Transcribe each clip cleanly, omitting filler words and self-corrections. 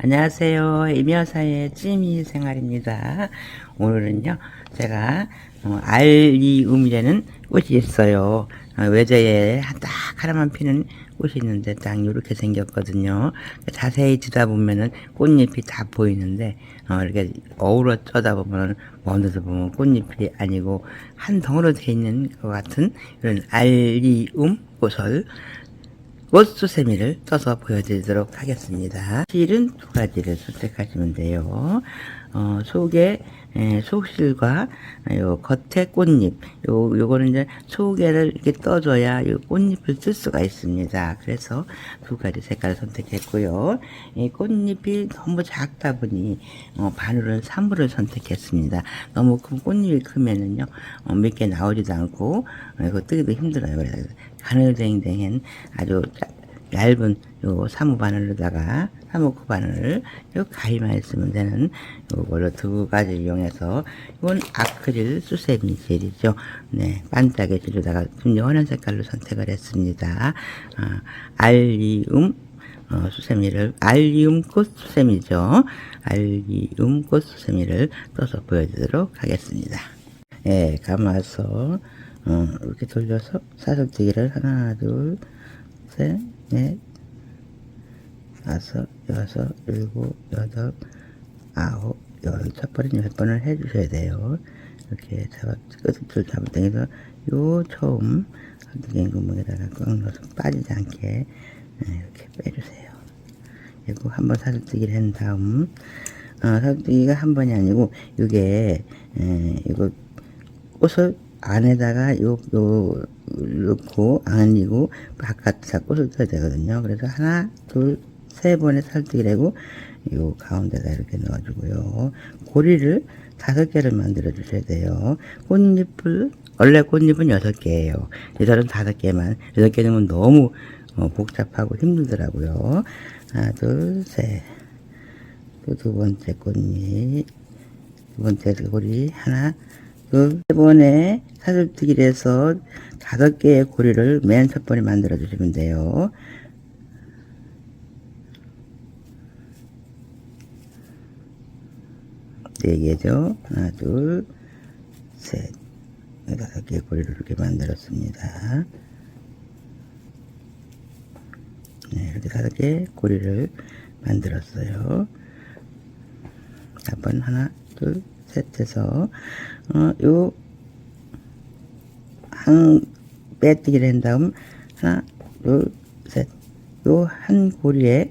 안녕하세요. 이면사의 찜이 생활입니다. 오늘은요, 제가 알리움이라는 꽃이 있어요. 외제에 딱 하나만 피는 꽃이 있는데 딱 이렇게 생겼거든요. 자세히 쳐다보면은 꽃잎이 다 보이는데 이렇게 어우러 쳐다보면 먼데서 보면 꽃잎이 아니고 한 덩어리로 돼 있는 것 같은 이런 알리움 꽃을 꽃수세미를 떠서 보여드리도록 하겠습니다. 실은 두 가지를 선택하시면 돼요. 속에 속실과 요 겉에 꽃잎, 요거는 이제 속에를 이렇게 떠줘야 요 꽃잎을 쓸 수가 있습니다. 그래서 두 가지 색깔을 선택했고요. 이 꽃잎이 너무 작다 보니 바늘은 3부를 선택했습니다. 너무 큰 꽃잎이 크면은요 몇 개 나오지도 않고 이거 뜨기도 힘들어요. 그래서 가늘댕댕한 아주 얇은 요 사무 바늘로다가 사무코 바늘 요 가위만 쓰면 되는 요걸로 두 가지 이용해서 이건 아크릴 수세미 젤이죠. 네, 반짝의 젤로다가 좀 연한 색깔로 선택을 했습니다. 알리움 수세미를 알리움 꽃 수세미죠. 알리움 꽃 수세미를 떠서 보여드리도록 하겠습니다. 예, 감아서 이렇게 돌려서 사슬뜨기를 하나, 둘, 셋, 넷, 다섯, 여섯, 일곱, 여덟, 아홉, 열, 첫 번은 10번을 해주셔야 돼요. 이렇게 끝을 잡아당겨서 요 처음 된 구멍에다가 꽉 넣어서 빠지지 않게 이렇게 빼주세요. 그리고 한번 사슬뜨기를 한 다음 사슬뜨기가 한 번이 아니고 이게 이거 꽃을 안에다가 요 넣고 안이고 바깥에다 꽃을 떠야 되거든요. 그래서 하나, 둘, 세 번의 살뜨기를 하고 요 가운데다 이렇게 넣어주고요. 고리를 5개를 만들어 주셔야 돼요. 꽃잎을 원래 꽃잎은 6개예요. 이들은 5개만 6개 넣으면 너무 복잡하고 힘들더라고요. 하나, 둘, 셋. 또 두 번째 꽃잎, 두 번째 고리 하나, 세 번에 사슬뜨기를 해서 5개의 고리를 맨 첫 번에 만들어 주시면 돼요. 네 개죠. 하나, 둘, 셋. 5개의 고리를 이렇게 만들었습니다. 네, 이렇게 5개의 고리를 만들었어요. 한번 하나, 둘, 셋 해서 요 한 빼뜨기를 한 다음 하나, 둘, 셋. 요 한 고리에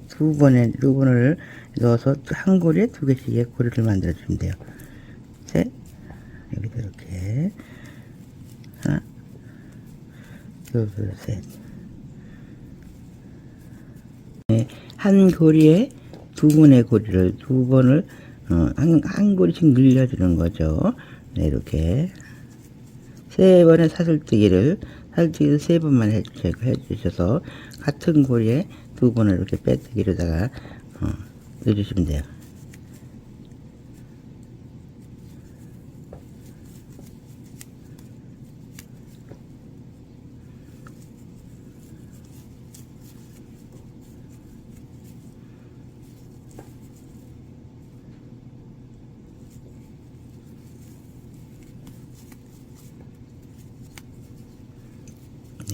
두 번을 넣어서 한 고리에 2개씩의 고리를 만들어 주면 돼요. 셋. 여기도 이렇게 하나, 둘, 셋. 네, 한 고리에 두 번을 한 고리씩 늘려주는 거죠. 네, 이렇게 3번의 사슬뜨기를 3번만 해주셔서 같은 고리에 2번을 이렇게 빼뜨기로다가 넣어주시면 돼요.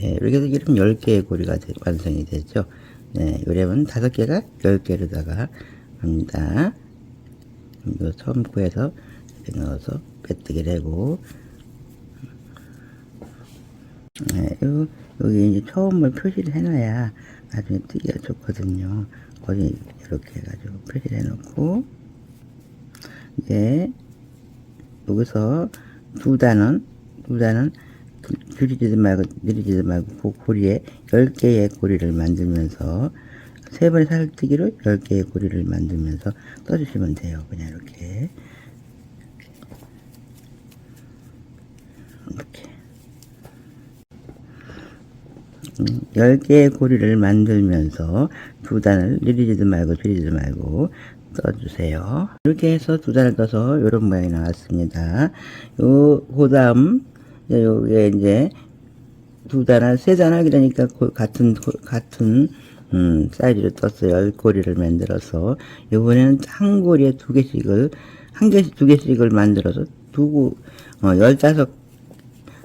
네, 이렇게 해서 이름 10개의 고리가 완성이 되죠. 네, 요래면 5개가 10개로다가 합니다. 요 처음 코에서 이렇게 넣어서 빼뜨기를 하고, 네, 여기 이제 처음을 표시를 해놔야 나중에 뜨기가 좋거든요. 거기 이렇게 해가지고 표시를 해놓고, 이제 여기서 두 단은 줄이지도 말고 느리지도 말고 그 고리에 10개의 고리를 만들면서 3번의 살뜨기로 10개의 고리를 만들면서 떠주시면 돼요. 그냥 이렇게 10개의 고리를 만들면서 두 단을 느리지도 말고 줄이지도 말고 떠주세요. 이렇게 해서 두 단을 떠서 이런 모양이 나왔습니다. 그 다음 요게 이제 두 단을 세 단을 그러니까 같은 사이즈로 떴어요. 10고리를 만들어서. 이번에는 한 고리에 2개씩을, 한 개씩 2개씩을 만들어서 15,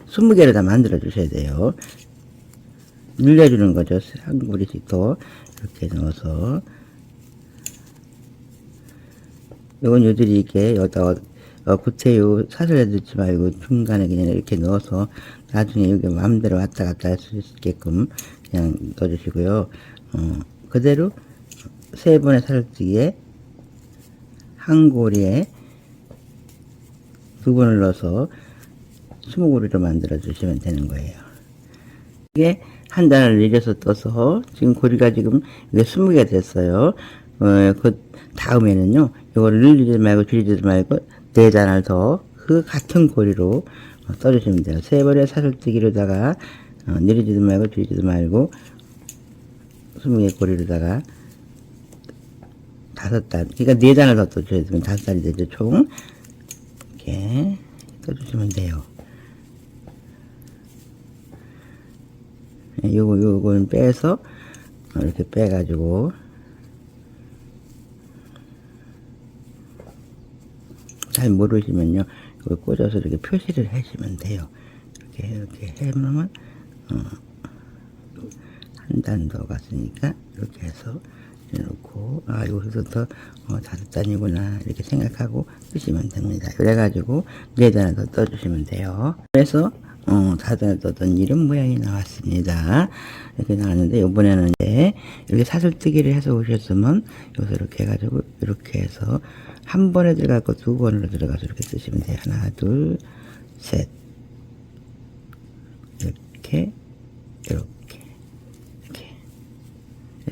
20개를 다 만들어 주셔야 돼요. 늘려주는 거죠. 한 고리씩 더 이렇게 넣어서. 요건 요들이 이렇게 여기다가 구태요 사슬에 넣지 말고 중간에 그냥 이렇게 넣어서 나중에 여기 마음대로 왔다 갔다 할 수 있게끔 그냥 넣어주시고요. 그대로 3번의 사슬뜨기에 한 고리에 2번을 넣어서 20고리로 만들어 주시면 되는 거예요. 이게 한 단을 내려서 떠서 지금 고리가 지금 이게 20개가 됐어요. 그 다음에는요, 이거를 늘리지 말고 줄이지 말고 4단을 더 그 같은 고리로 떠주시면 돼요. 3번의 사슬뜨기로다가 늘리지도 말고 줄이지도 말고 20개 고리로다가 5단, 그러니까 4단을 더 떠줘야 되면 5단이 되죠. 총 이렇게 떠주시면 돼요. 요거는 빼서 이렇게 빼가지고 잘 모르시면요, 이걸 꽂아서 이렇게 표시를 하시면 돼요. 이렇게 해놓으면 한 단 더 갔으니까 이렇게 해서 해놓고, 아, 여기서부터 5단이구나 이렇게 생각하고 쓰시면 됩니다. 그래가지고 4단을 더 떠주시면 돼요. 그래서 4단을 떠던 이런 모양이 나왔습니다. 이렇게 나왔는데, 이번에는 이제 이렇게 사슬뜨기를 해서 오셨으면 여기서 이렇게 해가지고 이렇게 해서 한 번에 들어가고 2번으로 들어가서 이렇게 쓰시면 돼요. 하나, 둘, 셋. 이렇게.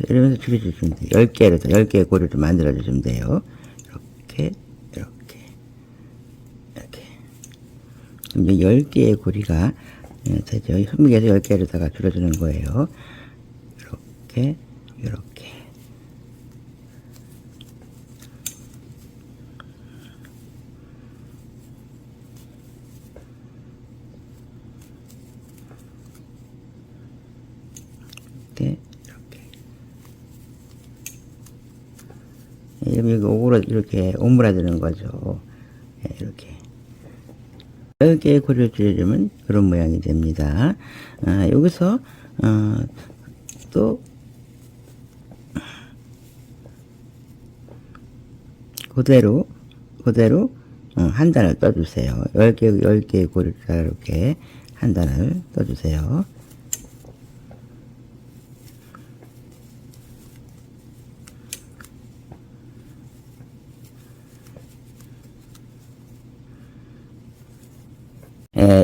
이러면서 줄여주시면 돼요. 10개의 고리를 만들어주시면 돼요. 이렇게. 그럼 이제 10개의 고리가 되죠. 20개에서 10개로다가 줄여주는 거예요. 이렇게. 여기 이렇게 오므라드는 거죠. 이렇게 10개의 고리를 줄여주면 그런 모양이 됩니다. 여기서 또 그대로 한 단을 떠주세요. 10개의 고리를 이렇게 한 단을 떠주세요.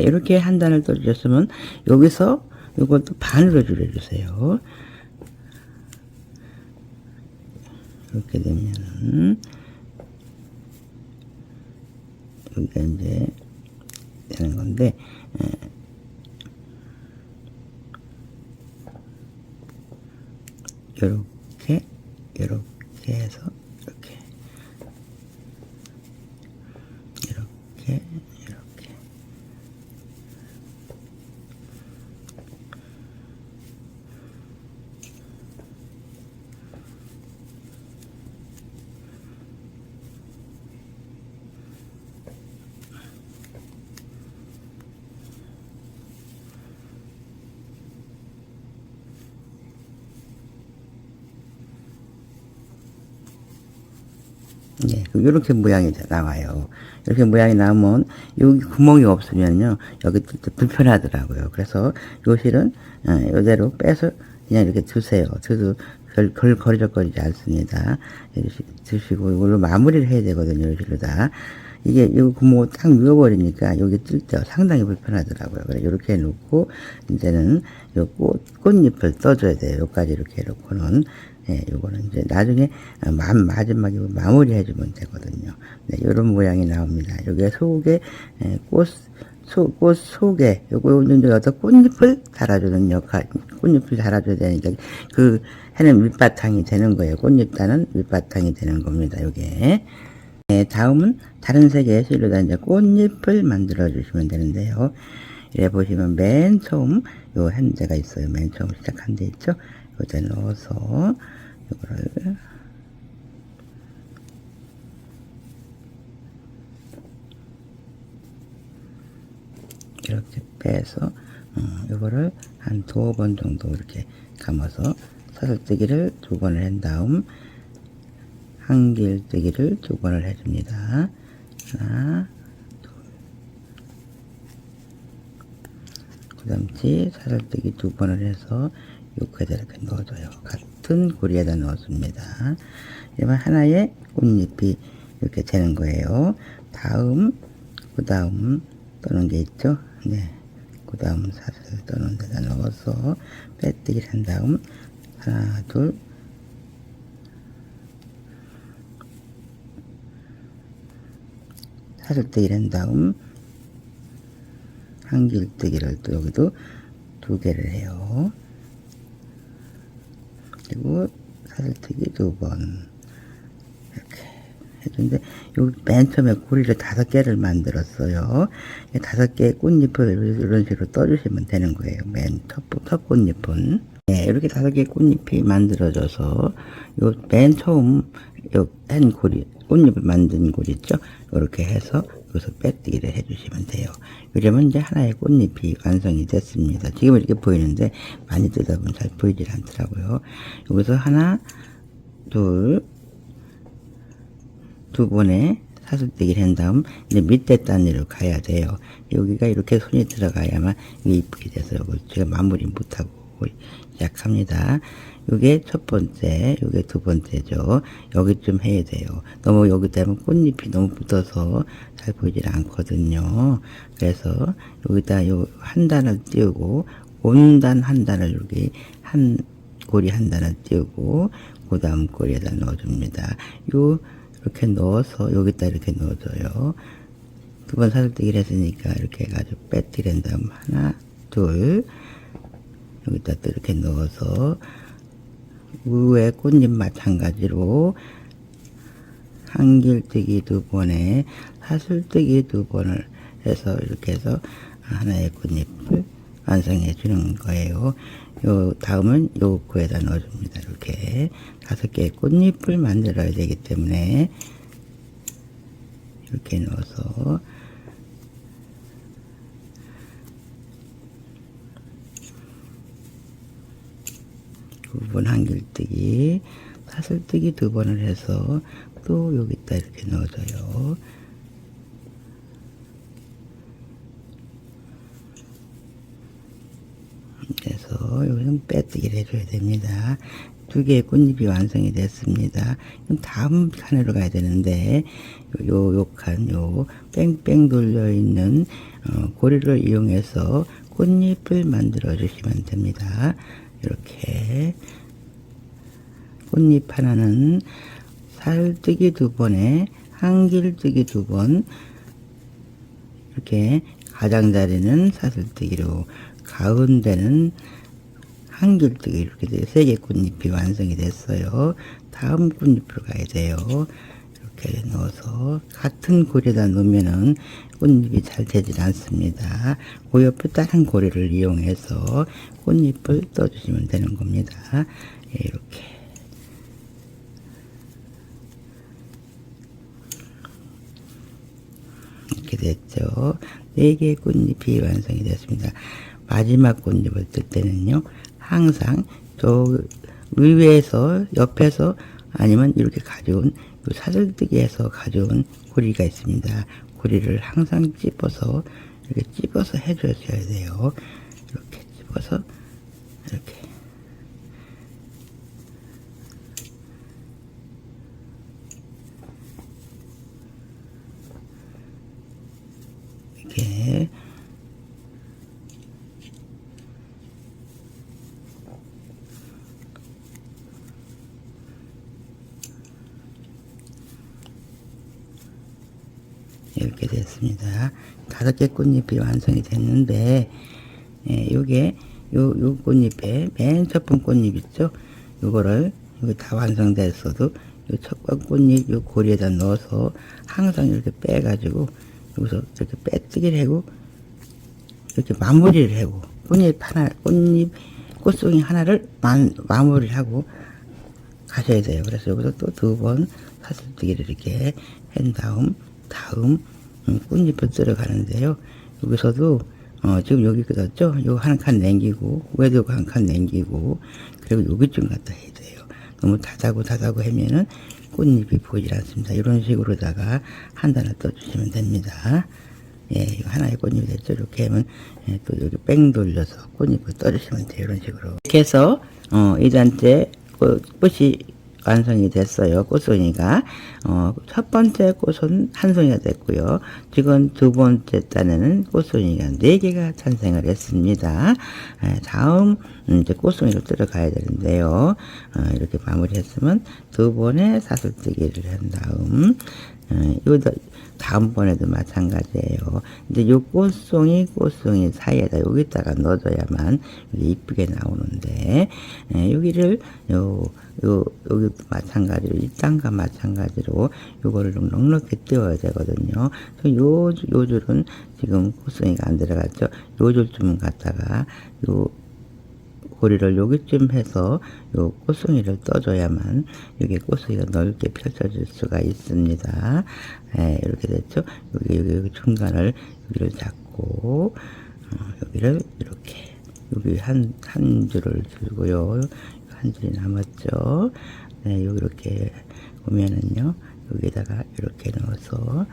이렇게 한 단을 떠주셨으면 여기서 이것도 반으로 줄여주세요. 이렇게 되면은 여기가 이제 되는 건데, 이렇게 해서 이렇게 네, 이렇게 모양이 나와요. 이렇게 모양이 나오면 여기 구멍이 없으면요, 여기 불편하더라고요. 그래서 요 실은 이대로 빼서 그냥 이렇게 두세요. 두도 별 거리적거리지 않습니다. 이렇게 두시고 이걸로 마무리를 해야 되거든요. 요 실로 다. 이게 이 구멍을 딱 누워버리니까 여기 뜰 때 상당히 불편하더라고요. 그래서 이렇게 해놓고 이제는 요 꽃잎을 떠줘야 돼요. 요까지 이렇게 해놓고는. 요거는 이제 나중에 마지막에 마무리 해주면 되거든요. 네, 요런 모양이 나옵니다. 여기에 속에 꽃 속에 요거 이제 어떤 꽃잎을 달아주는 역할, 꽃잎을 달아줘야 되니까 그 해는 밑바탕이 되는 거예요. 꽃잎 따는 밑바탕이 되는 겁니다. 요게. 다음은 다른 색의 실로다 이제 꽃잎을 만들어 주시면 되는데요. 이래 보시면 맨 처음 요 한 데가 있어요. 맨 처음 시작한 데 있죠. 여기다 넣어서 이거를 이렇게 빼서 이거를 한 2번 정도 이렇게 감아서 사슬뜨기를 2번을 한 다음 한길뜨기를 2번을 해줍니다. 하나, 둘. 그 다음에 사슬뜨기 2번을 해서 여기에다 이렇게 넣어줘요. 같은 고리에다 넣어줍니다. 이러면 하나의 꽃잎이 이렇게 되는 거예요. 그 다음 떠는 게 있죠. 네. 그 다음 사슬 떠는 데다 넣어서 빼뜨기를 한 다음 하나, 둘, 사슬뜨기를 한 다음 한길뜨기를 또 여기도 2개를 해요. 그리고 사슬뜨기 2번 이렇게 해주는데 여기 맨 처음에 고리를 5개를 만들었어요. 5개의 꽃잎을 이런 식으로 떠주시면 되는 거예요. 맨 첫 꽃잎은 네, 이렇게 5개의 꽃잎이 만들어져서 요 맨 처음 요 한 고리 꽃잎을 만든 고리 있죠. 이렇게 해서 여기서 빼뜨기를 해주시면 돼요. 이러면 이제 하나의 꽃잎이 완성이 됐습니다. 지금 이렇게 보이는데 많이 뜨다 보면 잘 보이질 않더라고요. 여기서 하나, 둘, 2번에 사슬뜨기를 한 다음 이제 밑에 단위로 가야 돼요. 여기가 이렇게 손이 들어가야만 이게 이쁘게 돼서 제가 마무리 못하고 시작합니다. 요게 첫 번째, 요게 2번째죠. 여기쯤 해야 돼요. 너무 여기 때문에 꽃잎이 너무 붙어서 잘 보이질 않거든요. 그래서 여기다 요 한 단을 띄우고 온단 한 단을 여기 한 고리 한 단을 띄우고 그 다음 고리에다 넣어줍니다. 이렇게 넣어서 여기다 이렇게 넣어줘요. 2번 사슬뜨기를 했으니까 이렇게 해가지고 빼뜨기를 한 다음 하나, 둘, 여기다 또 이렇게 넣어서 위에 꽃잎 마찬가지로 한길뜨기 2번에 사슬뜨기 2번을 해서 이렇게 해서 하나의 꽃잎을 완성해 주는 거예요. 요 다음은 요 코에다 넣어줍니다. 이렇게 5개의 꽃잎을 만들어야 되기 때문에 이렇게 넣어서 두 번 한길뜨기, 사슬뜨기 2번을 해서 또 여기다 이렇게 넣어줘요. 그래서 여기는 빼뜨기를 해줘야 됩니다. 2개의 꽃잎이 완성이 됐습니다. 그럼 다음 칸으로 가야 되는데 요 칸, 요 뺑뺑 돌려 있는 고리를 이용해서 꽃잎을 만들어 주시면 됩니다. 이렇게 꽃잎 하나는 사슬뜨기 2번에 한길뜨기 2번 이렇게 가장자리는 사슬뜨기로 가운데는 한길뜨기 이렇게 3개 꽃잎이 완성이 됐어요. 다음 꽃잎으로 가야 돼요. 이렇게 넣어서 같은 고리에다 놓으면은 꽃잎이 잘 되질 않습니다. 그 옆에 다른 고리를 이용해서 꽃잎을 떠주시면 되는 겁니다. 이렇게 이렇게 됐죠. 4개의 꽃잎이 완성이 됐습니다. 마지막 꽃잎을 뜰 때는요, 항상 저 위에서 옆에서 아니면 이렇게 가져온 사슬뜨기에서 가져온 고리가 있습니다. 고리를 항상 찝어서 이렇게 찝어서 해주셔야 돼요. 이렇게 찝어서 이렇게 이렇게 이렇게 됐습니다. 5개 꽃잎이 완성이 됐는데, 요게, 요 꽃잎에 맨 첫 번 꽃잎 있죠? 요거를, 여기 다 완성됐어도, 요 첫 번 꽃잎 요 고리에다 넣어서 항상 이렇게 빼가지고, 여기서 이렇게 빼뜨기를 하고, 이렇게 마무리를 하고, 꽃잎 꽃송이 하나를 마무리하고 가셔야 돼요. 그래서 여기서 또 두 번 사슬뜨기를 이렇게 한 다음 꽃잎을 들어가는데요. 여기서도 지금 여기 끝었죠? 요 한 칸 남기고 위에도 한 칸 남기고 그리고 여기쯤 갖다 해야 돼요. 너무 다다고 하면은 꽃잎이 보이질 않습니다. 이런 식으로다가 한 단을 떠주시면 됩니다. 예, 이거 하나의 꽃잎이 됐죠? 이렇게 하면 예, 또 여기 뺑 돌려서 꽃잎을 떠주시면 돼요. 이런 식으로. 이렇게 해서 이 단째 꽃이 완성이 됐어요. 꽃송이가 첫 번째 꽃은 한 송이가 됐고요. 지금 두 번째 단에는 꽃송이가 4개가 탄생을 했습니다. 다음 이제 꽃송이를 들어가야 되는데요. 이렇게 마무리했으면 두 번의 사슬뜨기를 한 다음 다음번에도 마찬가지예요. 이제 요 꽃송이 사이에다 여기다가 넣어줘야만 이쁘게 나오는데 여기를 여기도 마찬가지로 이 땅과 마찬가지로 요거를 좀 넉넉히 띄워야 되거든요. 요 줄은 지금 꽃송이가 안 들어갔죠. 요 줄쯤 갖다가 요 고리를 여기쯤 해서 요 꽃송이를 떠줘야만 여기 꽃송이가 넓게 펼쳐질 수가 있습니다. 예, 이렇게 됐죠. 여기 중간을 여기를 잡고 여기를 이렇게 여기 한 줄을 들고요. 한 줄이 남았죠. 네, 여기 이렇게 보면은요. 여기다가 이렇게 넣어서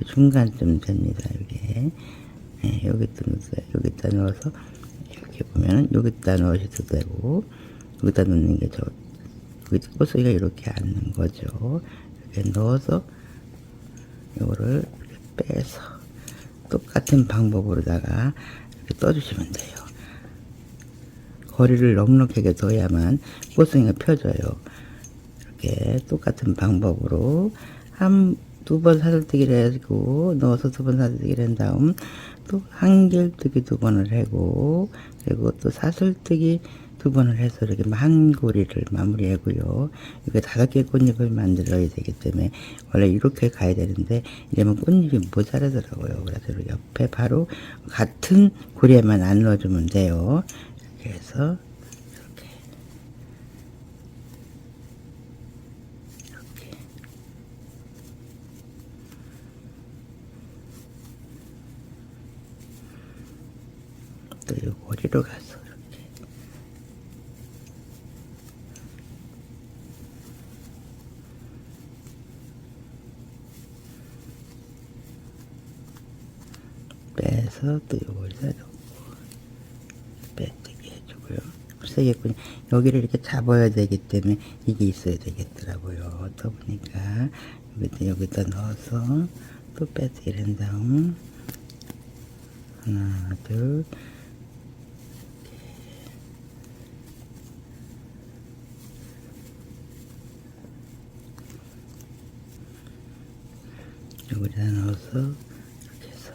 중간쯤 됩니다. 이게 네, 여기다 넣어서 이렇게 보면은 여기다 넣으셔도 되고 여기다 넣는 게 여기 꽃송이가 이렇게 앉는 거죠. 이렇게 넣어서 이거를 이렇게 빼서 똑같은 방법으로다가 이렇게 떠주시면 돼요. 거리를 넉넉하게 둬야만 꽃송이가 펴져요. 이렇게 똑같은 방법으로 두 번 사슬뜨기를 하고 넣어서 두 번 사슬뜨기를 한 다음 또 한길뜨기 두 번을 하고 그리고 또 사슬뜨기 두 번을 해서 이렇게 한 고리를 마무리하고요. 이게 5개 꽃잎을 만들어야 되기 때문에 원래 이렇게 가야 되는데 이러면 꽃잎이 모자라더라고요. 그래서 이렇게 옆에 바로 같은 고리에만 안 넣어주면 돼요. 이렇게 해서 또 이 고리로 가서 이렇게 빼서 또 요거에다 넣고 빼뜨기 해주고요. 세겠군요. 여기를 이렇게 잡아야 되기 때문에 이게 있어야 되겠더라고요. 또 보니까 여기다 넣어서 또 빼뜨기를 한 다음 하나 둘 여기다 넣어서 이렇게 해서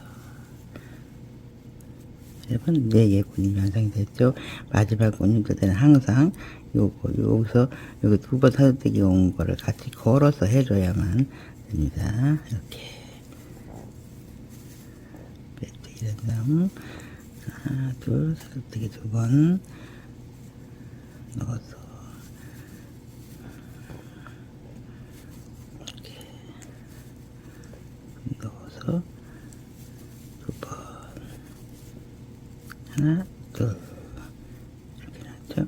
여러분 4개 꽃잎이 완성이 됐죠. 마지막 꽃잎 때는 항상 여기서 여기 두 번 사슬뜨기 온 거를 같이 걸어서 해줘야만 됩니다. 이렇게 빼뜨기 한 다음 하나 둘 사슬뜨기 두 번 넣어서 넣어서 두 번 하나 둘 이렇게 놨죠.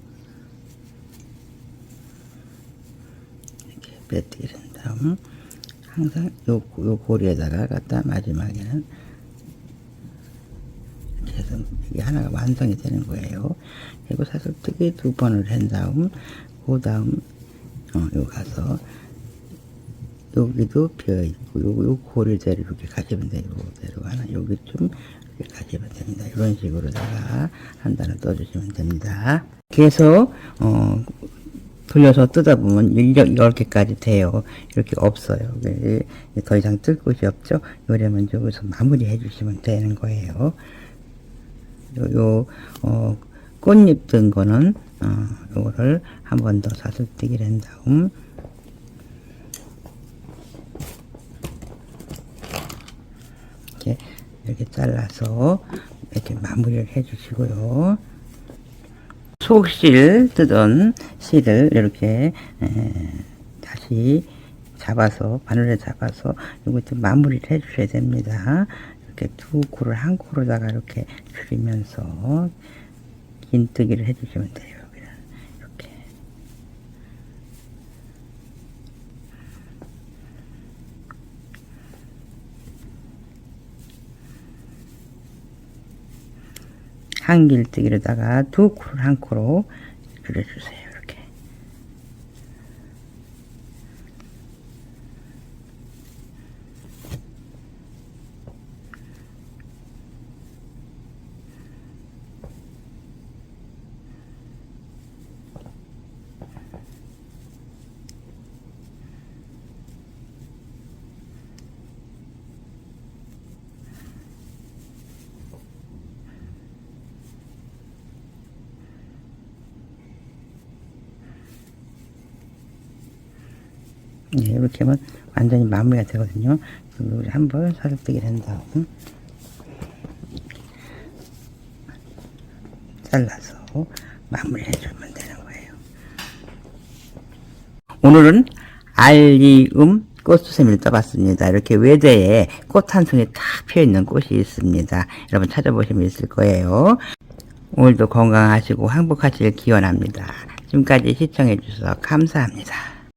이렇게 빼뜨기를 한 다음 항상 요 고리에다가 갖다 마지막에는 이렇게 해서 이게 하나가 완성이 되는 거예요. 그리고 사슬뜨기 두 번을 한 다음 그 다음 요 가서 여기도 비어있고 요 고리대로 이렇게 가시면 돼요. 요대로 하나 여기쯤 이렇게 가시면 됩니다. 이런 식으로다가 한 단을 떠주시면 됩니다. 계속 돌려서 뜯어 보면 10개까지 돼요. 이렇게 없어요. 더 이상 뜰 곳이 없죠. 이러면 여기서 마무리 해주시면 되는 거예요. 꽃잎 든 거는 요거를 한 번 더 사슬뜨기를 한 다음 이렇게 잘라서 이렇게 마무리를 해 주시고요. 속실 뜯은 실을 이렇게 다시 잡아서 바늘에 잡아서 이거 좀 마무리를 해 주셔야 됩니다. 이렇게 두 코를 한 코로다가 이렇게 줄이면서 긴뜨기를 해 주시면 돼요. 이렇게 한 길뜨기로다가 두 코를 한 코로 줄여주세요. 이렇게 네, 이렇게 하면 완전히 마무리가 되거든요. 우리 한번 사슬뜨기를 한 다음 잘라서 마무리 해주면 되는 거예요. 오늘은 알리움 꽃수세미를 떠봤습니다. 이렇게 외대에 꽃 한 송이 탁 피어있는 꽃이 있습니다. 여러분 찾아보시면 있을 거예요. 오늘도 건강하시고 행복하시길 기원합니다. 지금까지 시청해 주셔서 감사합니다.